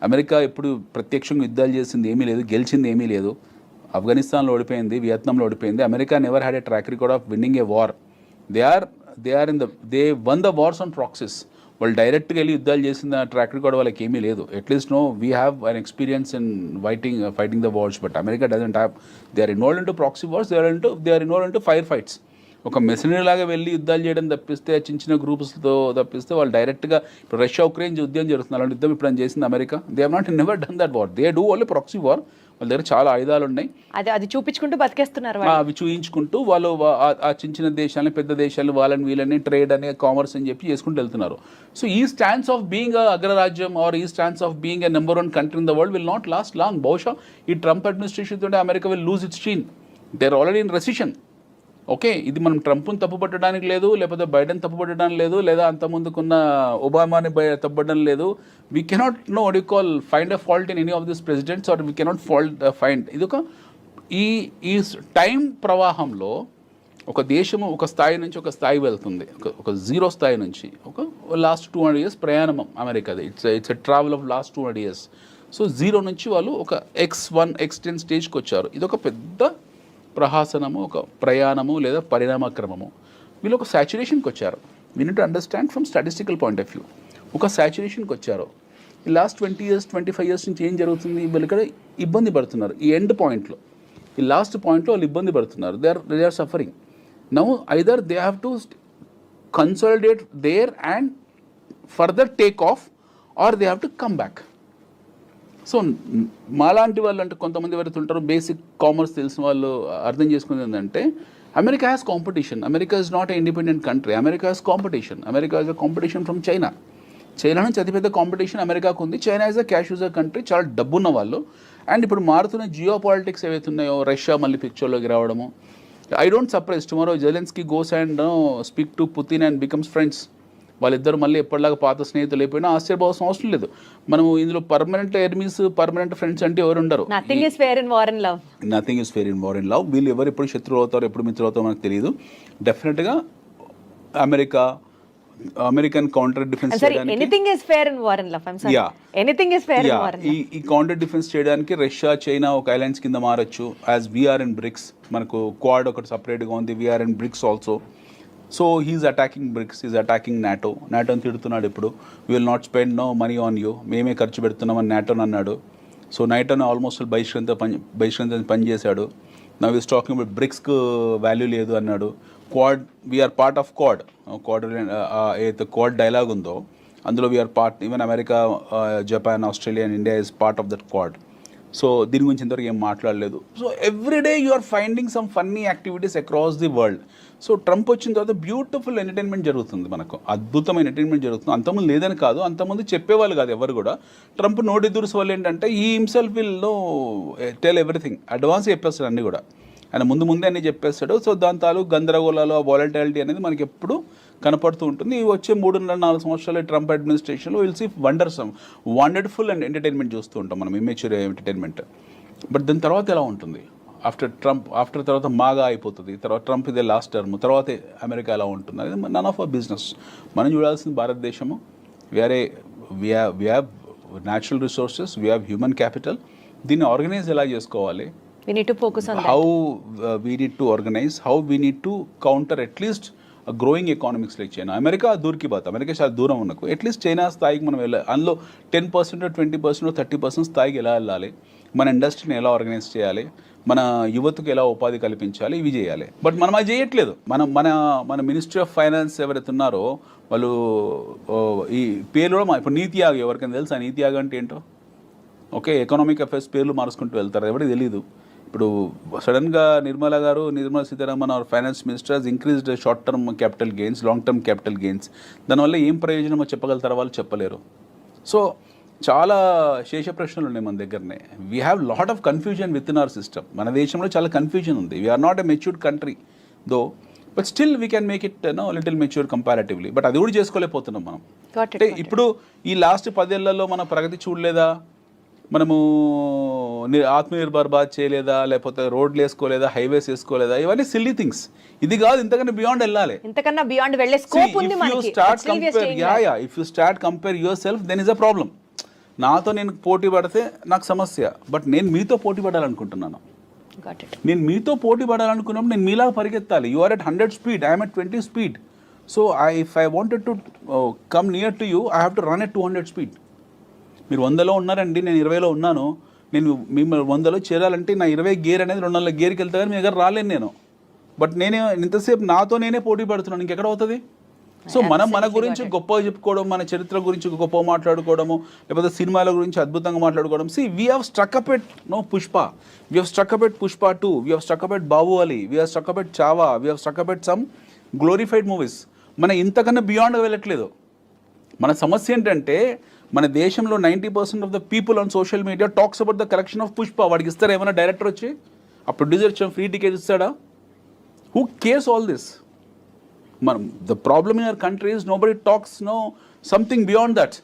అమెరికా ఎప్పుడు ప్రత్యక్షంగా యుద్ధాలు చేసింది ఏమీ లేదు, గెలిచింది ఏమీ లేదు. ఆఫ్ఘనిస్తాన్లో ఓడిపోయింది, వియత్నాంలో ఓడిపోయింది. America never had a track record of winning a war. They one the wars on praxis. వాళ్ళు డైరెక్ట్గా వెళ్ళి యుద్ధాలు చేసిన ట్రాక్ రికార్డ్ వాళ్ళకి ఏమీ లేదు. At least we have an experience in fighting the wars, but America doesn't have. They are involved in to proxy wars, they are involved in to fire fights. ఒక machinery లాగా వెళ్ళి యుద్ధాలు చేయడం తప్పిస్తే, చిన్న చిన్న గ్రూప్స్తో తప్పిస్తే వాళ్ళు డైరెక్ట్గా ఇప్పుడు రష్యా ఉక్రెయిన్ యుద్ధం జరుగుతుంది, అలాంటి యుద్ధం ఇప్పుడు చేసింది America. They have not never done that war, they do only proxy war. వాళ్ళ దగ్గర చాలా ఆయుధాలు ఉన్నాయి, అది చూపించుకుంటూ బతికేస్తున్నారు. అవి చూయించుకుంటూ వాళ్ళు ఆ చిన్న చిన్న దేశాలని, పెద్ద దేశాలు, వాళ్ళని వీళ్ళని ట్రేడ్ అని, కామర్స్ అని చెప్పి చేసుకుంటూ వెళ్తున్నారు. సో ఈ స్టాండ్స్ ఆఫ్ బీయింగ్ అగ్రరాజ్యం ఆర్ ఈ stands of being a number 1 country in the world will not last long. బహుశా ఈ ట్రంప్ అడ్మినిస్ట్రేషన్ తోటి America will lose its sheen. They are already in recession. Okay, ఇది మనం ట్రంప్ని తప్పుపట్టడానికి లేదు, లేకపోతే బైడెన్ తప్పుపట్టడానికి లేదు, లేదా అంతకుముందుకున్న ఒబామాని తప్పుపట్టడం లేదు. We cannot find a fault in any of this presidents, or we cannot find. ఇది ఈ టైం ప్రవాహంలో ఒక దేశము ఒక స్థాయి నుంచి ఒక స్థాయి వెళ్తుంది, ఒక జీరో స్థాయి నుంచి ఒక లాస్ట్ 200 years ప్రయాణం అమెరికాది. It's a travel of last 200 years. So zero నుంచి వాళ్ళు ఒక X1 X10 స్టేజ్కి వచ్చారు. ఇది ఒక పెద్ద ప్రహాసనము, ఒక ప్రయాణము లేదా పరిణామక్రమము. వీళ్ళు ఒక సాచురేషన్కి వచ్చారు. We need to understand from statistical point of view. ఒక సాచురేషన్కి వచ్చారు. ఈ లాస్ట్ 20 years 25 years నుంచి ఏం జరుగుతుంది, వీళ్ళు ఇక్కడ ఇబ్బంది పడుతున్నారు. ఈ ఎండ్ పాయింట్లో, ఈ లాస్ట్ పాయింట్లో వాళ్ళు ఇబ్బంది పడుతున్నారు. They are suffering. Now either they have to consolidate there and further take off, or they have to come back. So మాలాంటి వాళ్ళు అంటే కొంతమంది ఎవరైతే ఉంటారో బేసిక్ కామర్స్ తెలిసిన వాళ్ళు అర్థం చేసుకునేది ఏంటంటే, America has competition. America is not a independent country. America has competition. America is a competition from China. China నుంచి అతిపెద్ద కాంపిటీషన్ అమెరికాకు ఉంది. China is a cash user country, చాలా డబ్బున్న వాళ్ళు. అండ్ ఇప్పుడు మారుతున్న జియో పాలిటిక్స్ ఏవైతే ఉన్నాయో, రష్యా మళ్ళీ పిక్చర్లోకి రావడము. I don't surprise tomorrow Zelensky goes and speak to Putin and becomes friends. వాళ్ళిద్దరు మళ్ళీ ఎప్పటిలాగా పాత స్నేహితులు అయిపోయినా ఆశ్చర్యపోవాల్సిన అవసరం లేదు. మనం ఇందులో పర్మనెంట్ ఎనిమీస్, పర్మనెంట్ ఫ్రెండ్స్ అంటే ఎవరు ఉండరు. Nothing is fair in war and love. వీళ్ళు ఎవరు ఎప్పుడు శత్రువులు అవుతారో, ఎప్పుడు మిత్రులు అవుతారో మనకు తెలియదు. డెఫినెట్గా అమెరికన్ కౌంటర్ డిఫెన్స్ ఈ కౌంటర్ డిఫెన్స్ చేయడానికి రష్యా, చైనా ఒక అలయన్స్ కింద మారచ్చు. యాజ్ వీఆర్ ఇన్ బ్రిక్స్, మనకు క్వాడ్ ఒకటి సపరేట్గా ఉంది, we're in BRICS also. So he's attacking BRICS, is attacking నాటోని తిడుతున్నాడు. ఇప్పుడు we will not spend no money on you, మేమే ఖర్చు పెడుతున్నామని నాటోని అన్నాడు. సో నాటోని ఆల్మోస్ట్ బహిష్కరించని పనిచేశాడు. నవ్ ఈస్ టాకింగ్ అబౌట్ బ్రిక్స్కు వాల్యూ లేదు అన్నాడు. Quad, we're part of Quad. ఏదైతే క్వాడ్ డైలాగ్ ఉందో అందులో we're part. Even America, Japan, Australia and India is part of that Quad. So దీని గురించి ఇంతవరకు ఏం మాట్లాడలేదు. So everyday you are finding some funny activities across the world. So Trump వచ్చిన తర్వాత బ్యూటిఫుల్ ఎంటర్టైన్మెంట్ జరుగుతుంది, మనకు అద్భుతమైన ఎంటర్టైన్మెంట్ జరుగుతుంది. అంతకుముందు లేదని కాదు, అంతకుముందు చెప్పేవాళ్ళు కాదు ఎవరు కూడా. ట్రంప్ నోటి దురుసు వల్ల ఏంటంటే ఈ himself will know tell everything, advance చెప్పేస్తాడు అన్నీ కూడా, ఆయన ముందే అన్నీ చెప్పేస్తాడు. సో దాని తాలూకు గందరగోళాలు, వాలటాలిటీ అనేది మనకి ఎప్పుడు కనపడుతూ ఉంటుంది. ఈ వచ్చే 3.5-4 సంవత్సరాల ట్రంప్ అడ్మినిస్ట్రేషన్లో will see wonderful and entertainment చూస్తూ ఉంటాం మనం, ఇమ్మెచ్యూర్ ఎంటర్టైన్మెంట్. బట్ దాని తర్వాత ఎలా ఉంటుంది ఆఫ్టర్ తర్వాత మాగా అయిపోతుంది, తర్వాత ట్రంప్ ఇదే లాస్ట్ టర్మ్, తర్వాత అమెరికా ఎలా ఉంటుంది అనేది నన్ ఆఫ్ అవర్ బిజినెస్. మనం చూడాల్సింది భారతదేశము, we have natural resources, we have human capital. దీన్ని ఆర్గనైజ్ ఎలా చేసుకోవాలి, we need to focus on that. how we need to organize, how we need to counter at least a growing economics like China. America దూరికి బాత్, America చాలా దూరం ఉన్నకు at least China స్థాయికి మనం వెళ్ళాలి. అందులో 10%, 20%, 30% స్థాయికి ఎలా వెళ్ళాలి, మన ఇండస్ట్రీని ఎలా ఆర్గనైజ్ చేయాలి, మన యువతకు ఎలా ఉపాధి కల్పించాలి, ఇవి చేయాలి. బట్ మనం అది చేయట్లేదు. మన మినిస్ట్రీ ఆఫ్ ఫైనాన్స్ ఎవరైతే ఉన్నారో వాళ్ళు ఈ పేర్లు ఇప్పుడు నీతి ఆయోగ్, ఎవరికైనా తెలుసా నీతి ఆయోగ్ అంటే ఏంటో? ఓకే, ఎకనామిక్ అఫైర్స్ పేర్లు మార్చుకుంటూ వెళ్తారు, ఎవరికి తెలియదు. ఇప్పుడు సడన్గా Nirmala Sitharaman our finance minister has increased short term capital gains, long term capital gains. దానివల్ల ఏం ప్రయోజనమో చెప్పగలుగుతారో వాళ్ళు చెప్పలేరు. సో చాలా శేష ప్రశ్నలు ఉన్నాయి మన దగ్గరనే. We have lot of confusion with in our system. మన దేశంలో చాలా కన్ఫ్యూజన్ ఉంది. We're not a matured country though, but still we can make it little mature comparatively. But అది కూడా చేసుకోలేకపోతున్నాం మనం. అంటే ఇప్పుడు ఈ లాస్ట్ 10 ఏళ్లలో మన ప్రగతి చూడలేదా, మనము ఆత్మనిర్భర్ భారత్ చేయలేదా, లేకపోతే రోడ్లు వేసుకోలేదా, హైవేస్ వేసుకోలేదా, ఇవన్నీ సిల్లీ థింగ్స్. ఇది కాదు, ఇంతకన్నా బియాండ్ వెళ్ళాలి, ఇంతకన్నా బియాండ్ వెళ్ళే స్కోప్ ఉంది మనకి. If you start compare yourself then is a problem. నాతో నేను పోటీ పడితే నాకు సమస్య, బట్ నేను మీతో పోటీ పడాలనుకుంటున్నాను. నేను మీతో పోటీ పడాలనుకున్నప్పుడు నేను మీలాగా పరిగెత్తాలి. You are at 100 speed, I'm at 20 speed. So if I wanted to come near to you, I have to run at 200 speed. మీరు 100లో ఉన్నారండి, నేను 20లో ఉన్నాను. నేను మిమ్మల్ని 100లో చేరాలంటే నా 20 గేర్ అనేది 200 గేర్కి వెళ్తా, కానీ మీ దగ్గర రాలేను నేను. బట్ నేనే ఇంతసేపు నాతో నేనే పోటీ పడుతున్నాను, ఇంకెక్కడ అవుతుంది? సో మన గురించి గొప్పగా చెప్పుకోవడం, మన చరిత్ర గురించి గొప్పగా మాట్లాడుకోవడము, లేకపోతే సినిమాల గురించి అద్భుతంగా మాట్లాడుకోవడం. We have struck up at Pushpa, we have struck up at Pushpa 2, we have struck up at Baahubali, we have struck up at Chhaava, we have struck up at some glorified movies. మన ఇంతకన్నా బియాండ్గా వెళ్ళట్లేదు. మన సమస్య ఏంటంటే మన దేశంలో 90% of the people on social media talks about the collection of Pushpa. వాడికి ఇస్తారా ఏమైనా డైరెక్టర్ వచ్చి? ఆ ప్రొడ్యూసర్ ఇచ్చిన ఫ్రీ టికెట్ ఇస్తాడా? Who cares all this? మనం the problem in our country is nobody talks something beyond that.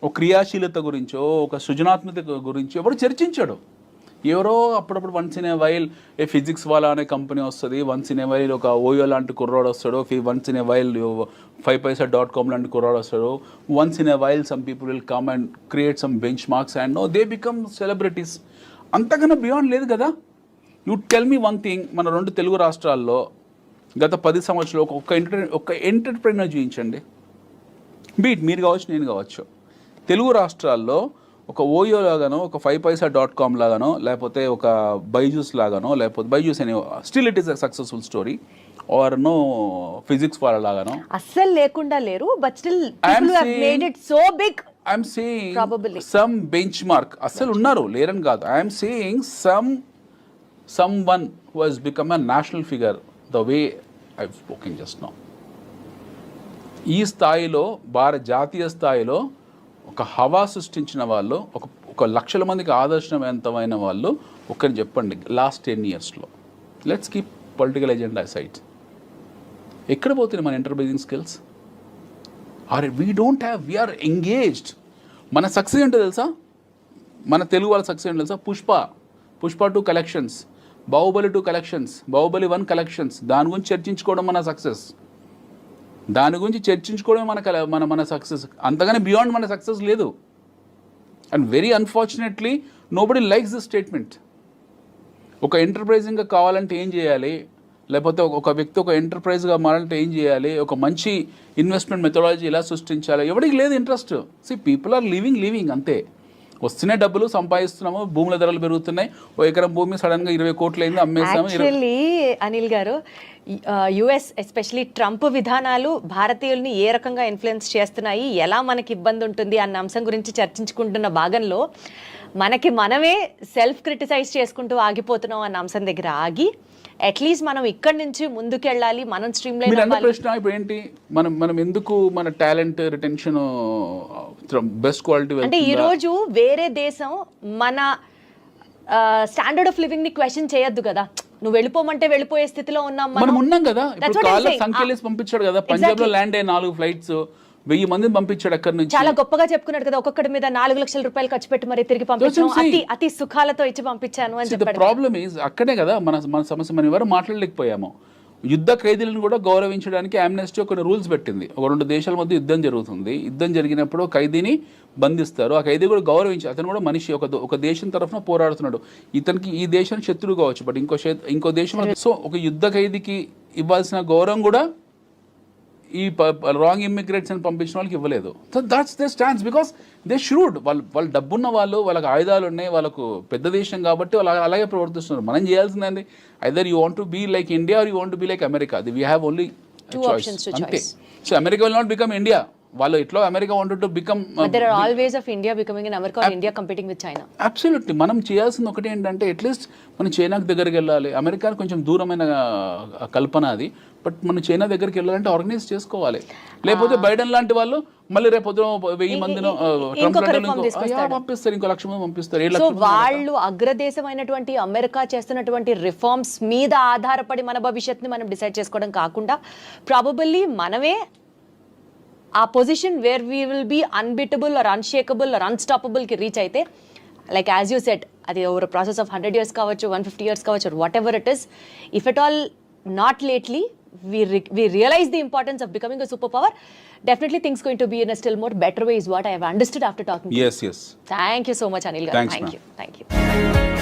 ఒక క్రియాశీలత గురించో, ఒక సృజనాత్మకత గురించి ఎవరు చర్చించాడు? ఎవరో అప్పుడప్పుడు once in a while A physics వాళ్ళ అనే కంపెనీ వస్తుంది, వన్స్ ఇన్ ఏ వైల్ ఒక ఓయో లాంటి కుర్రాడు వస్తాడు, once in a while 5paisa.com లాంటి కుర్రాడు వస్తాడు, once in a while some people will come and create some bench marks and they become celebrities. అంతకన్నా బియాండ్ లేదు కదా. You tell me one thing, మన 2 తెలుగు రాష్ట్రాల్లో గత 10 సంవత్సరాలు ఒక ఎంటర్ప్రెన్యూర్ చూపించండి. బీట్ మీరు కావచ్చు, నేను కావచ్చు. తెలుగు రాష్ట్రాల్లో ఒక ఓయో లాగానో, ఒక 5paisa.com లాగానో, లేకపోతే ఒక బైజూస్ లాగానో, లేకపోతే బైజూస్ అనే still it is a successful story, or no physics వాళ్ళ లాగానో అస్సలు లేకుండా లేరు. But still people have made it so big. I'm saying some benchmark అస్సలు ఉన్నారు, లేరని కాదు. I'm saying someone who has become a national figure the way I've spoken just now. ఈ స్థాయిలో జాతీయ స్థాయిలో ఒక హవా సృష్టించిన వాళ్ళు, ఒక లక్షల మందికి ఆదర్శవంతమైన వాళ్ళు ఒక్కరిని చెప్పండి లాస్ట్ 10 yearsలో. Let's keep political agenda side. ఎక్కడ పోతుంది మన ఎంటర్ప్రైజింగ్ స్కిల్స్? We're engaged. మన సక్సెస్ ఏంటో తెలుసా? మన తెలుగు వాళ్ళ సక్సెస్ ఏంటో తెలుసా? Pushpa 2 collections, Baahubali 2 collections, Baahubali 1 collections. దాని గురించి చర్చించుకోవడం మన సక్సెస్. దాని గురించి చర్చించుకోవడమే మన సక్సెస్. అంతగానే బియాండ్ మన సక్సెస్ లేదు. And very unfortunately nobody likes this statement. ఒక ఎంటర్ప్రైజింగ్గా కావాలంటే ఏం చేయాలి, లేకపోతే ఒక వ్యక్తి ఒక ఎంటర్ప్రైజ్గా మారాలంటే ఏం చేయాలి, ఒక మంచి ఇన్వెస్ట్మెంట్ మెథడాలజీ ఎలా సృష్టించాలి, ఎవరికి లేదు ఇంట్రెస్ట్. పీపుల్ ఆర్ లివింగ్ అంతే. వస్తున్నాయి డబ్బులు, సంపాదిస్తున్నాము, భూముల ధరలు పెరుగుతున్నాయి. ఓ ఎకరం భూమి సడన్గా 20 కోట్లు అయింది, అమ్మేస్తాము. యాక్చువల్లీ అనిల్ గారు, యుఎస్ ఎస్పెషలీ ట్రంప్ విధానాలు భారతీయుల్ని ఏ రకంగా ఇన్ఫ్లుయెన్స్ చేస్తున్నాయి, ఎలా మనకి ఇబ్బంది ఉంటుంది అన్న అంశం గురించి చర్చించుకుంటున్న భాగంలో మనకి మనమే సెల్ఫ్ క్రిటిసైజ్ చేసుకుంటూ ఆగిపోతున్నాం అన్న అంశం దగ్గర ఆగి అట్లీస్ట్ మనం ఇక్కడి నుంచి ముందుకెళ్ళాలి, మనం స్ట్రీమ్ లైన్ మీరు అన్న అవ్వాలి. ప్రశ్న ఇప్పుడు ఏంటి, మనం ఎందుకు మన టాలెంట్ రిటెన్షన్ బెస్ట్ క్వాలిటీ అంటే ఈ రోజు వేరే దేశం మన స్టాండర్డ్ ఆఫ్ లివింగ్ ని క్వశ్చన్ చేయొద్దు కదా. నువ్వు వెళ్ళిపోమంటే వెళ్ళిపోయే స్థితిలో ఉన్నాం మనం ఉన్నాం కదా. That's ఇప్పుడు what I'm కాళ్ళ saying. సంఖ్యలేసి పంపించాడు కదా, పంజాబ్ లో ల్యాండ్ అయ్యే 4 ఫ్లైట్స్ 1000 మందిని పంపించాడు అక్కడి నుంచి. చాలా గొప్పగా చెప్పుకున్నాడు కదా, ఒక్కొక్కడి మీద 4 లక్షల రూపాయలు ఖర్చు పెట్టి మరి తిరిగి పంపించాను, That's what I'm saying. అతి సుఖాలతో ఇచ్చి పంపించాను అని ద చెప్పాడు. ప్రాబ్లమ్ ఈజ్ అక్కడే కదా మన సమస్య. మనం ఎవరు మాట్లాడలేకపోయాము. యుద్ధ ఖైదీలను కూడా గౌరవించడానికి ఆమ్నెస్టీ కొన్ని రూల్స్ పెట్టింది. 2 దేశాల మధ్య యుద్ధం జరుగుతుంది. యుద్ధం జరిగినప్పుడు ఖైదీని బంధిస్తారు. ఆ ఖైదీ కూడా గౌరవించి, అతను కూడా మనిషి, ఒక దేశం తరఫున పోరాడుతున్నాడు. ఇతనికి ఈ దేశానికి శత్రువు కావచ్చు, బట్ ఇంకో దేశం. సో ఒక యుద్ధ ఖైదీకి ఇవ్వాల్సిన గౌరవం కూడా ఈ రాంగ్ ఇమ్మిగ్రేట్స్ అని పంపించిన వాళ్ళకి ఇవ్వలేదు. So that's they stands because they should. వాళ్ళు డబ్బున్న వాళ్ళు, వాళ్ళకి ఆయుధాలు ఉన్నాయి, వాళ్ళకు పెద్ద దేశం కాబట్టి వాళ్ళు అలాగే ప్రవర్తిస్తున్నారు. మనం చేయాల్సింది either you want to be like India or you want to be like America. We have only options to అంతే. choice. So America will not become India. వాళ్ళు ఎట్లా America wanted to become. There are all ways of India becoming an America or India competing with China. Absolutely. మనం చేయాల్సింది ఒకటి ఏంటంటే at least మనం చైనాకి దగ్గరికి వెళ్ళాలి. అమెరికా కొంచెం దూరమైన కల్పన అది, బట్ మనం చైనా దగ్గరికి వెళ్ళాలంటే ఆర్గనైజ్ చేసుకోవాలి. లేకపోతే బైడెన్ లాంటి వాళ్ళు మళ్ళీ రేపు 1000 మందిని పంపిస్తారు, ఇంకో 1,00,000 మంది పంపిస్తారు. సో వాళ్ళు అగ్రదేశమైనటువంటి అమెరికా చేస్తున్నటువంటి రిఫార్మ్స్ మీద ఆధారపడి మన భవిష్యత్తుని మనం డిసైడ్ చేసుకోవడం కాకుండా ప్రాబబల్లీ మనమే ఆ position where we will be unbeatable or unshakeable or అన్స్టాపబుల్కి రీచ్ అయితే, లైక్ యాజ్ యూ సెట్, అది ఓవర్ ప్రాసెస్ ఆఫ్ 100 years కావచ్చు, 150 years కావచ్చు, whatever it is. If at all not lately we realize the importance of becoming a superpower, definitely things going to be in a still more better way is what I have understood after talking to you. Yes. Thank you so much, Anil garu. Thanks, Thank you.